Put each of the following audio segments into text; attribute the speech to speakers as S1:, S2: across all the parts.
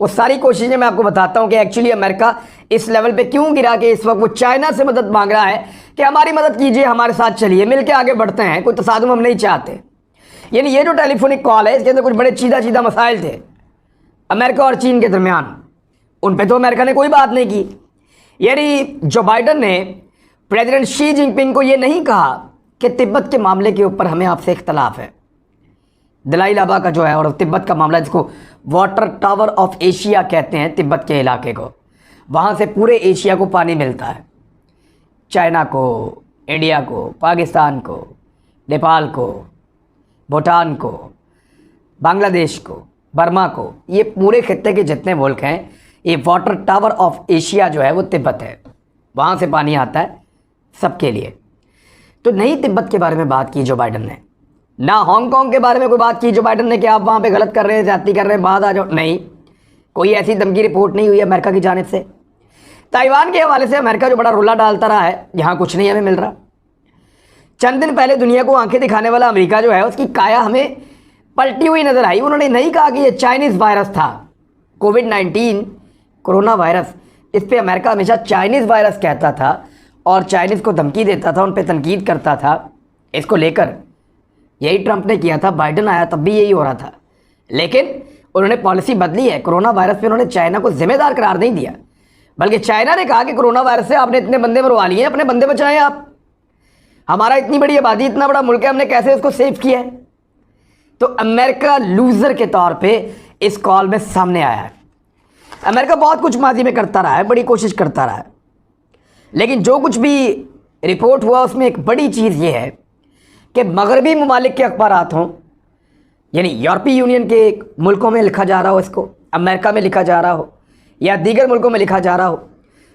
S1: وہ ساری کوششیں میں آپ کو بتاتا ہوں کہ ایکچولی امریکہ اس لیول پہ کیوں گرا کہ اس وقت وہ چائنا سے مدد مانگ رہا ہے کہ ہماری مدد کیجیے، ہمارے ساتھ چلیے، مل کے آگے بڑھتے ہیں، کوئی تصادم ہم نہیں چاہتے۔ یعنی یہ جو ٹیلی فونک کال ہے اس کے اندر کچھ بڑے چیدہ مسائل تھے امریکہ اور چین کے درمیان، ان پہ تو امریکہ نے کوئی بات نہیں کی۔ یعنی جو بائیڈن نے پریزیڈنٹ شی جن پنگ کو یہ نہیں کہا کہ تبت کے معاملے کے اوپر ہمیں آپ سے اختلاف ہے، دلائی لاما کا جو ہے اور تبت کا معاملہ جس کو واٹر ٹاور آف ایشیا کہتے ہیں، تبت کے علاقے کو، وہاں سے پورے ایشیا کو پانی ملتا ہے، چائنا کو، انڈیا کو، پاکستان کو، نیپال کو، بھوٹان کو، بنگلہ دیش کو، برما کو، یہ پورے خطے کے جتنے ملک ہیں، یہ واٹر ٹاور آف ایشیا جو ہے وہ تبت ہے، وہاں سے پانی آتا ہے سب کے لیے۔ تو نہیں تبت کے بارے میں بات کی جو بائیڈن نے، نہ ہانگ کانگ کے بارے میں کوئی بات کی جو بائیڈن نے کہ آپ وہاں پہ غلط کر رہے ہیں، زیادتی کر رہے ہیں، بعد آ جاؤ، نہیں، کوئی ایسی دھمکی رپورٹ نہیں ہوئی امریکہ کی جانب سے۔ تائیوان کے حوالے سے امریکہ جو بڑا رولہ ڈالتا رہا ہے، یہاں کچھ نہیں ہمیں مل رہا۔ چند دن پہلے دنیا کو آنکھیں دکھانے والا امریکہ جو ہے اس کی کایا ہمیں پلٹی ہوئی نظر آئی۔ انہوں نے نہیں کہا کہ یہ چائنیز وائرس تھا، کووڈ-19 کرونا وائرس، اس پہ امریکہ ہمیشہ چائنیز وائرس کہتا تھا اور چائنیز کو دھمکی دیتا تھا، ان پہ تنقید کرتا تھا۔ اس کو لے کر یہی ٹرمپ نے کیا تھا، بائیڈن آیا تب بھی یہی ہو رہا تھا، لیکن انہوں نے پالیسی بدلی ہے۔ کرونا وائرس پہ انہوں نے چائنا کو ذمہ دار قرار نہیں دیا، بلکہ چائنا نے کہا کہ کرونا وائرس سے آپ نے اتنے بندے مروا لیے ہیں، اپنے بندے بچائیں آپ، ہمارا اتنی بڑی آبادی، اتنا بڑا ملک ہے، ہم نے کیسے اس کو سیو کیا ہے۔ تو امریکہ لوزر کے طور پہ اس کال میں سامنے آیا ہے۔ امریکہ بہت کچھ ماضی میں کرتا رہا ہے، بڑی کوشش کرتا رہا ہے، لیکن جو کچھ بھی رپورٹ ہوا اس میں ایک بڑی چیز یہ ہے کہ مغربی ممالک کے اخبارات ہوں، یعنی یورپی یونین کے ملکوں میں لکھا جا رہا ہو، اس کو امریکہ میں لکھا جا رہا ہو یا دیگر ملکوں میں لکھا جا رہا ہو،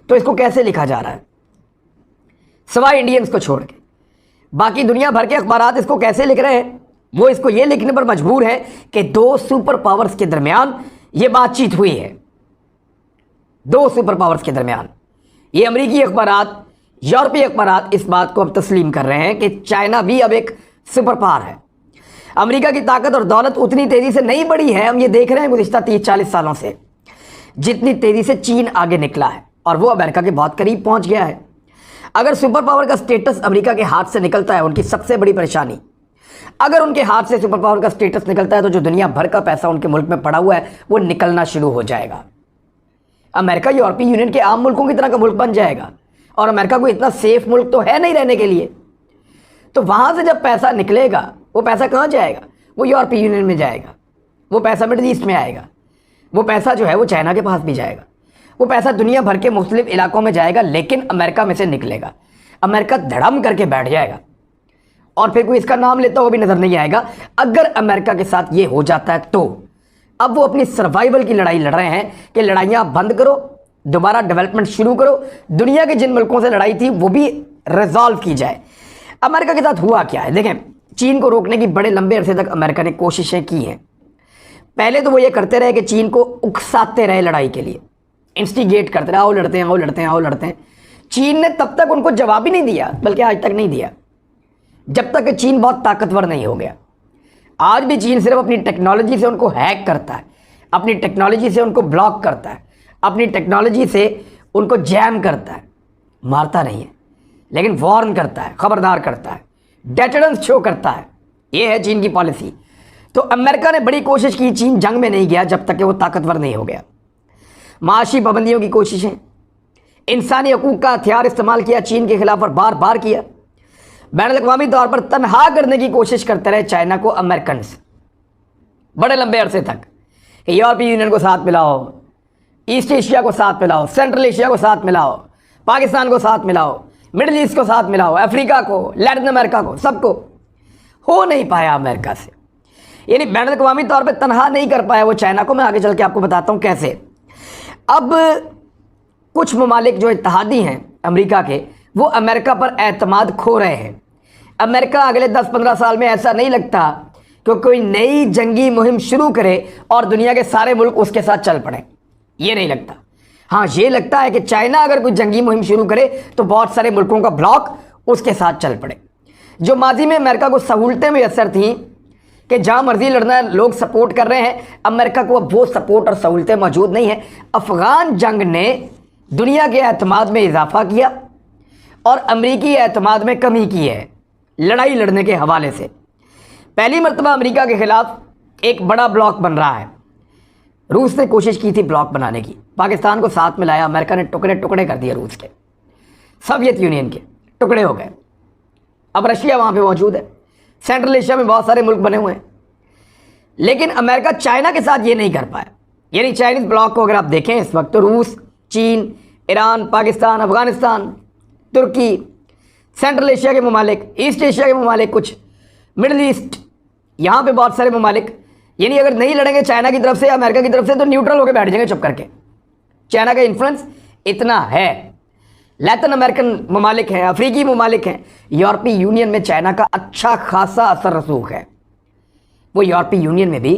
S1: تو اس کو کیسے لکھا جا رہا ہے سوائے انڈینز کو چھوڑ کے، باقی دنیا بھر کے اخبارات اس کو کیسے لکھ رہے ہیں؟ وہ اس کو یہ لکھنے پر مجبور ہیں کہ دو سپر پاورز کے درمیان یہ بات چیت ہوئی ہے، دو سپر پاورز کے درمیان۔ یہ امریکی اخبارات، یورپی اخبارات اس بات کو اب تسلیم کر رہے ہیں کہ چائنا بھی اب ایک سپر پاور ہے۔ امریکہ کی طاقت اور دولت اتنی تیزی سے نہیں بڑھی ہے، ہم یہ دیکھ رہے ہیں گزشتہ 30-40 سالوں سے، جتنی تیزی سے چین آگے نکلا ہے اور وہ امریکہ کے بہت قریب پہنچ گیا ہے۔ اگر سپر پاور کا سٹیٹس امریکہ کے ہاتھ سے نکلتا ہے، ان کی سب سے بڑی پریشانی، اگر ان کے ہاتھ سے سپر پاور کا سٹیٹس نکلتا ہے تو جو دنیا بھر کا پیسہ ان کے ملک میں پڑا ہوا ہے وہ نکلنا شروع ہو جائے گا۔ امریکہ یورپی یونین کے عام ملکوں کی طرح کا ملک بن جائے گا، اور امریکہ کو اتنا سیف ملک تو ہے نہیں رہنے کے لیے۔ تو وہاں سے جب پیسہ نکلے گا، وہ پیسہ کہاں جائے گا؟ وہ یورپی یونین میں جائے گا، وہ پیسہ مڈل ایسٹ میں آئے گا، وہ پیسہ جو ہے وہ چائنا کے پاس بھی جائے گا، وہ پیسہ دنیا بھر کے مختلف علاقوں میں جائے گا، لیکن امریکہ میں سے نکلے گا۔ امریکہ دھڑم کر کے بیٹھ جائے گا اور پھر کوئی اس کا نام لیتا ہوا بھی نظر نہیں آئے گا۔ اگر امریکہ کے ساتھ یہ ہو جاتا ہے تو اب وہ اپنی سروائیول کی لڑائی لڑ رہے ہیں کہ لڑائیاں بند کرو، دوبارہ ڈیولپمنٹ شروع کرو، دنیا کے جن ملکوں سے لڑائی تھی وہ بھی ریزالو کی جائے۔ امریکہ کے ساتھ ہوا کیا ہے دیکھیں، چین کو روکنے کی بڑے لمبے عرصے تک امریکہ نے کوششیں کی ہیں۔ پہلے تو وہ یہ کرتے رہے کہ چین کو اکساتے رہے لڑائی کے لیے، انسٹیگیٹ کرتے رہے، آؤ لڑتے ہیں، آؤ لڑتے ہیں، آؤ لڑتے ہیں۔ چین نے تب تک ان کو جواب ہی نہیں دیا، بلکہ آج تک نہیں دیا، جب تک کہ چین بہت طاقتور نہیں ہو گیا۔ آج بھی چین صرف اپنی ٹیکنالوجی سے ان کو ہیک کرتا ہے، اپنی ٹیکنالوجی سے ان کو بلاک کرتا ہے، اپنی ٹیکنالوجی سے ان کو جیم کرتا ہے، مارتا نہیں ہے لیکن وارن کرتا ہے، خبردار کرتا ہے، ڈیٹرنس شو کرتا ہے۔ یہ ہے چین کی پالیسی۔ تو امریکہ نے بڑی کوشش کی، چین جنگ میں نہیں گیا جب تک کہ وہ طاقتور نہیں ہو گیا۔ معاشی پابندیوں کی کوششیں، انسانی حقوق کا ہتھیار استعمال کیا چین کے خلاف اور بار بار کیا۔ بین الاقوامی طور پر تنہا کرنے کی کوشش کرتے رہے چائنا کو امریکنز بڑے لمبے عرصے تک، کہ یورپی یونین کو ساتھ ملاؤ، ایسٹ ایشیا کو ساتھ ملاؤ، سینٹرل ایشیا کو ساتھ ملاؤ، پاکستان کو ساتھ ملاؤ، مڈل ایسٹ کو ساتھ ملاؤ، افریقہ کو، لیٹن امریکہ کو، سب کو۔ ہو نہیں پایا امریکہ سے، یعنی بین الاقوامی طور پہ تنہا نہیں کر پایا وہ چائنا کو۔ میں آگے چل کے آپ کو بتاتا ہوں کیسے۔ اب کچھ ممالک جو اتحادی ہیں امریکہ کے، وہ امریکہ پر اعتماد کھو رہے ہیں۔ امریکہ اگلے 10-15 سال میں ایسا نہیں لگتا کہ کوئی نئی جنگی مہم شروع کرے اور دنیا کے سارے ملک اس کے ساتھ چل پڑیں، یہ نہیں لگتا۔ ہاں یہ لگتا ہے کہ چائنا اگر کوئی جنگی مہم شروع کرے تو بہت سارے ملکوں کا بلاک اس کے ساتھ چل پڑے۔ جو ماضی میں امریکہ کو سہولتیں میسر تھیں کہ جہاں مرضی لڑنا ہے لوگ سپورٹ کر رہے ہیں، امریکہ کو اب وہ سپورٹ اور سہولتیں موجود نہیں ہیں۔ افغان جنگ نے دنیا کے اعتماد میں اضافہ کیا اور امریکی اعتماد میں کمی کی ہے لڑائی لڑنے کے حوالے سے۔ پہلی مرتبہ امریکہ کے خلاف ایک بڑا بلاک بن رہا ہے۔ روس نے کوشش کی تھی بلاک بنانے کی، پاکستان کو ساتھ میں لایا، امریکہ نے ٹکڑے ٹکڑے کر دیے روس کے، سوویت یونین کے ٹکڑے ہو گئے۔ اب رشیا وہاں پہ موجود ہے، سینٹرل ایشیا میں بہت سارے ملک بنے ہوئے ہیں، لیکن امریکہ چائنا کے ساتھ یہ نہیں کر پایا۔ یعنی چائنیز بلاک کو اگر آپ دیکھیں اس وقت تو روس، چین، ایران، پاکستان، افغانستان، ترکی، سینٹرل ایشیا کے ممالک، ایسٹ ایشیا کے ممالک، کچھ مڈل ایسٹ، یہاں پہ بہت سارے ممالک، یعنی اگر نہیں لڑیں گے چائنا کی طرف سے یا امریکہ کی طرف سے تو نیوٹرل ہو کے بیٹھ جائیں گے چپ کر کے۔ چائنا کا انفلوئنس اتنا ہے، لیٹن امریکن ممالک ہیں، افریقی ممالک ہیں، یورپی یونین میں چائنا کا اچھا خاصا اثر رسوخ ہے، وہ یورپی یونین میں بھی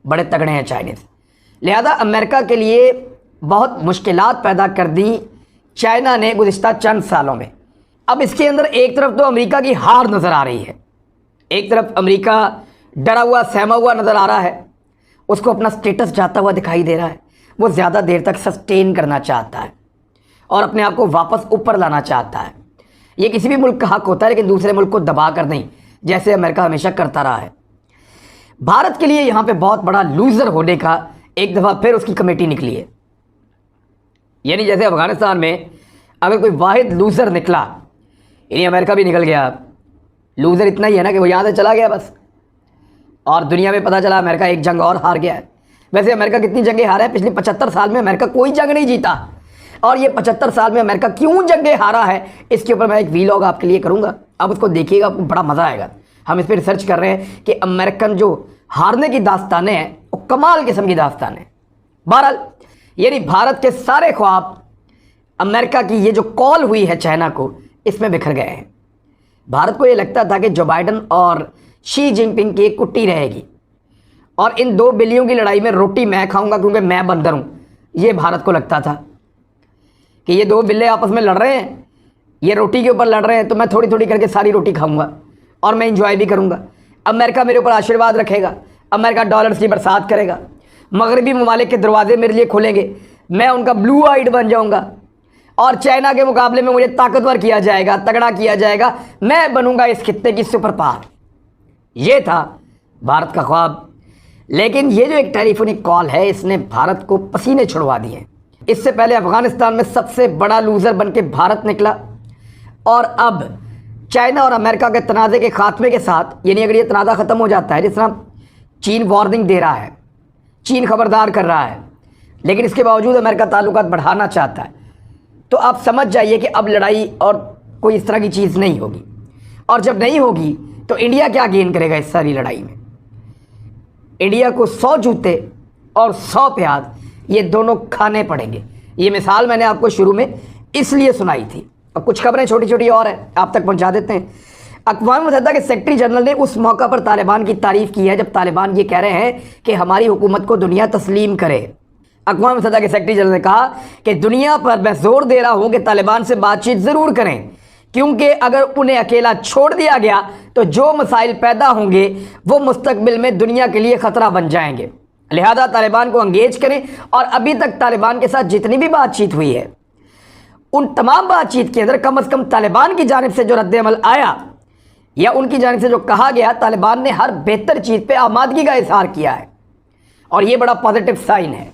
S1: بڑے تگڑے ہیں چائنیز۔ لہذا امریکہ کے لیے بہت مشکلات پیدا کر دی چائنا نے گزشتہ چند سالوں میں۔ اب اس کے اندر ایک طرف تو امریکہ کی ہار نظر آ رہی ہے، ایک طرف امریکہ ڈرا ہوا سہما ہوا نظر آ رہا ہے، اس کو اپنا سٹیٹس جاتا ہوا دکھائی دے رہا ہے، وہ زیادہ دیر تک سسٹین کرنا چاہتا ہے اور اپنے آپ کو واپس اوپر لانا چاہتا ہے۔ یہ کسی بھی ملک کا حق ہوتا ہے، لیکن دوسرے ملک کو دبا کر نہیں، جیسے امریکہ ہمیشہ کرتا رہا ہے۔ بھارت کے لیے یہاں پہ بہت بڑا لوزر ہونے کا ایک دفعہ پھر اس کی کمیٹی نکلی ہے۔ یعنی جیسے افغانستان میں اگر کوئی واحد لوزر نکلا، یعنی امریکہ بھی نکل گیا، لوزر اتنا ہی ہے نا کہ وہ یہاں سے چلا گیا بس، اور دنیا میں پتہ چلا امریکہ ایک جنگ اور ہار گیا ہے۔ ویسے امریکہ کتنی جنگیں ہارا ہے؟ پچھلی 75 سال میں امریکہ کوئی جنگ نہیں جیتا، اور یہ 75 سال میں امریکہ کیوں جنگیں ہارا ہے اس کے اوپر میں ایک ویلاگ آپ کے لیے کروں گا، آپ اس کو دیکھیے گا، آپ کو بڑا مزہ آئے گا۔ ہم اس پہ ریسرچ کر رہے ہیں کہ امریکن جو ہارنے کی داستانیں ہیں وہ کمال قسم کی داستانیں۔ بہرحال یعنی بھارت کے سارے خواب امریکہ کی یہ جو کال ہوئی ہے چائنا کو، اس میں بکھر گئے ہیں۔ بھارت کو یہ لگتا تھا کہ جو بائیڈن اور شی جن پنگ کی ایک کٹی رہے گی اور ان دو بلیوں کی لڑائی میں روٹی میں کھاؤں گا کیونکہ میں بندر ہوں، یہ بھارت کو لگتا تھا کہ یہ دو بلے آپس میں لڑ رہے ہیں، یہ روٹی کے اوپر لڑ رہے ہیں تو میں تھوڑی تھوڑی کر کے ساری روٹی کھاؤں گا اور میں انجوائے بھی کروں گا، امریکہ میرے اوپر آشیرواد رکھے گا، امریکہ ڈالرز کی برسات کرے گا، مغربی ممالک کے دروازے میرے لیے کھولیں گے، میں ان کا بلو آئیڈ بن جاؤں گا اور چائنا کے مقابلے میں مجھے طاقتور کیا جائے گا، تگڑا کیا جائے گا، میں بنوں گا اس خطے کی سپر پاور۔ یہ تھا بھارت کا خواب۔ لیکن یہ جو ایک ٹیلی فونک کال ہے اس نے بھارت کو پسینے چھڑوا دیے ہیں۔ اس سے پہلے افغانستان میں سب سے بڑا لوزر بن کے بھارت نکلا، اور اب چائنا اور امریکہ کے تنازع کے خاتمے کے ساتھ، یعنی اگر یہ تنازع ختم ہو جاتا ہے، جس طرح چین وارننگ دے رہا ہے، چین خبردار کر رہا ہے، لیکن اس کے باوجود امریکہ تعلقات بڑھانا چاہتا ہے، تو آپ سمجھ جائیے کہ اب لڑائی اور کوئی اس طرح کی چیز نہیں ہوگی، اور جب نہیں ہوگی تو انڈیا کیا گین کرے گا اس ساری لڑائی میں؟ انڈیا کو 100 جوتے اور 100 پیاز یہ دونوں کھانے پڑیں گے۔ یہ مثال میں نے آپ کو شروع میں اس لیے سنائی تھی، اور کچھ خبریں چھوٹی چھوٹی اور ہیں آپ تک پہنچا دیتے ہیں۔ اقوام متحدہ کے سیکرٹری جنرل نے اس موقع پر طالبان کی تعریف کی ہے جب طالبان یہ کہہ رہے ہیں کہ ہماری حکومت کو دنیا تسلیم کرے۔ اقوام متحدہ کے سیکرٹری جنرل نے کہا کہ دنیا پر میں زور دے رہا ہوں کہ طالبان سے بات چیت ضرور کریں، کیونکہ اگر انہیں اکیلا چھوڑ دیا گیا تو جو مسائل پیدا ہوں گے وہ مستقبل میں دنیا کے لیے خطرہ بن جائیں گے، لہذا طالبان کو انگیج کریں۔ اور ابھی تک طالبان کے ساتھ جتنی بھی بات چیت ہوئی ہے ان تمام بات چیت کے اندر کم از کم طالبان کی جانب سے جو رد عمل آیا یا ان کی جانب سے جو کہا گیا، طالبان نے ہر بہتر چیز پہ آمادگی کا اظہار کیا ہے، اور یہ بڑا پازیٹیو سائن ہے۔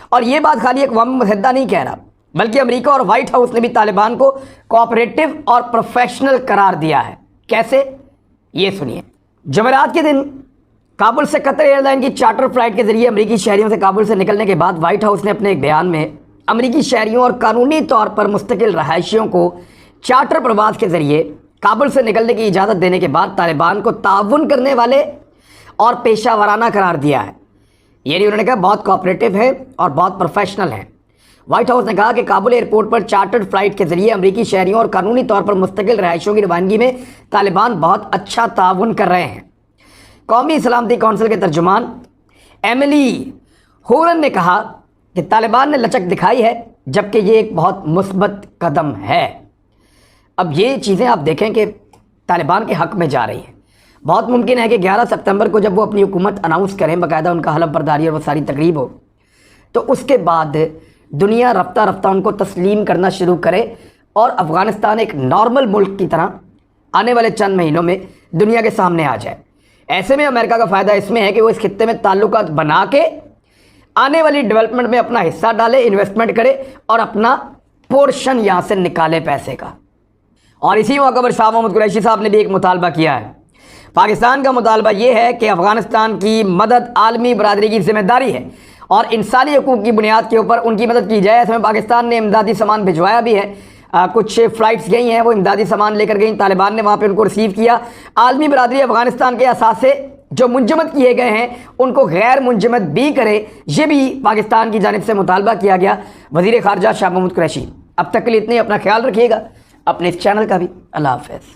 S1: اور یہ بات خالی اقوام متحدہ نہیں کہہ رہا، بلکہ امریکہ اور وائٹ ہاؤس نے بھی طالبان کو کوآپریٹو اور پروفیشنل قرار دیا ہے۔ کیسے؟ یہ سنیے۔ جمعرات کے دن کابل سے قطر ایئر لائن کی چارٹر فلائٹ کے ذریعے امریکی شہریوں سے کابل سے نکلنے کے بعد وائٹ ہاؤس نے اپنے ایک بیان میں امریکی شہریوں اور قانونی طور پر مستقل رہائشیوں کو چارٹر پرواز کے ذریعے کابل سے نکلنے کی اجازت دینے کے بعد طالبان کو تعاون کرنے والے اور پیشہ ورانہ قرار دیا ہے۔ یعنی انہوں نے کہا بہت کوآپریٹو ہے اور بہت پروفیشنل ہے۔ وائٹ ہاؤس نے کہا کہ کابل ایئرپورٹ پر چارٹرڈ فلائٹ کے ذریعے امریکی شہریوں اور قانونی طور پر مستقل رہائشیوں کی روانگی میں طالبان بہت اچھا تعاون کر رہے ہیں۔ قومی سلامتی کونسل کے ترجمان ایملی ہورن نے کہا کہ طالبان نے لچک دکھائی ہے، جبکہ یہ ایک بہت مثبت قدم ہے۔ اب یہ چیزیں آپ دیکھیں کہ طالبان کے حق میں جا رہی ہیں۔ بہت ممکن ہے کہ 11 سپتمبر کو جب وہ اپنی حکومت اناؤنس کریں، باقاعدہ ان کا حلف برداری اور وہ ساری تقریب ہو، تو اس کے بعد دنیا رفتہ رفتہ ان کو تسلیم کرنا شروع کرے اور افغانستان ایک نارمل ملک کی طرح آنے والے چند مہینوں میں دنیا کے سامنے آ جائے۔ ایسے میں امریکہ کا فائدہ اس میں ہے کہ وہ اس خطے میں تعلقات بنا کے آنے والی ڈیولپمنٹ میں اپنا حصہ ڈالے، انویسٹمنٹ کرے اور اپنا پورشن یہاں سے نکالے پیسے کا۔ اور اسی موقع پر شاہ محمود قریشی صاحب نے بھی ایک مطالبہ کیا ہے۔ پاکستان کا مطالبہ یہ ہے کہ افغانستان کی مدد عالمی برادری کی ذمہ داری ہے اور انسانی حقوق کی بنیاد کے اوپر ان کی مدد کی جائے۔ اس میں پاکستان نے امدادی سامان بھجوایا بھی ہے، کچھ فلائٹس گئی ہیں، وہ امدادی سامان لے کر گئیں، طالبان نے وہاں پہ ان کو ریسیو کیا۔ عالمی برادری افغانستان کے اثاثے جو منجمد کیے گئے ہیں ان کو غیر منجمد بھی کرے، یہ بھی پاکستان کی جانب سے مطالبہ کیا گیا۔ وزیر خارجہ شاہ محمود قریشی۔ اب تک کے لیے اتنے، اپنا خیال رکھیے گا، اپنے اس چینل کا بھی۔ اللہ حافظ۔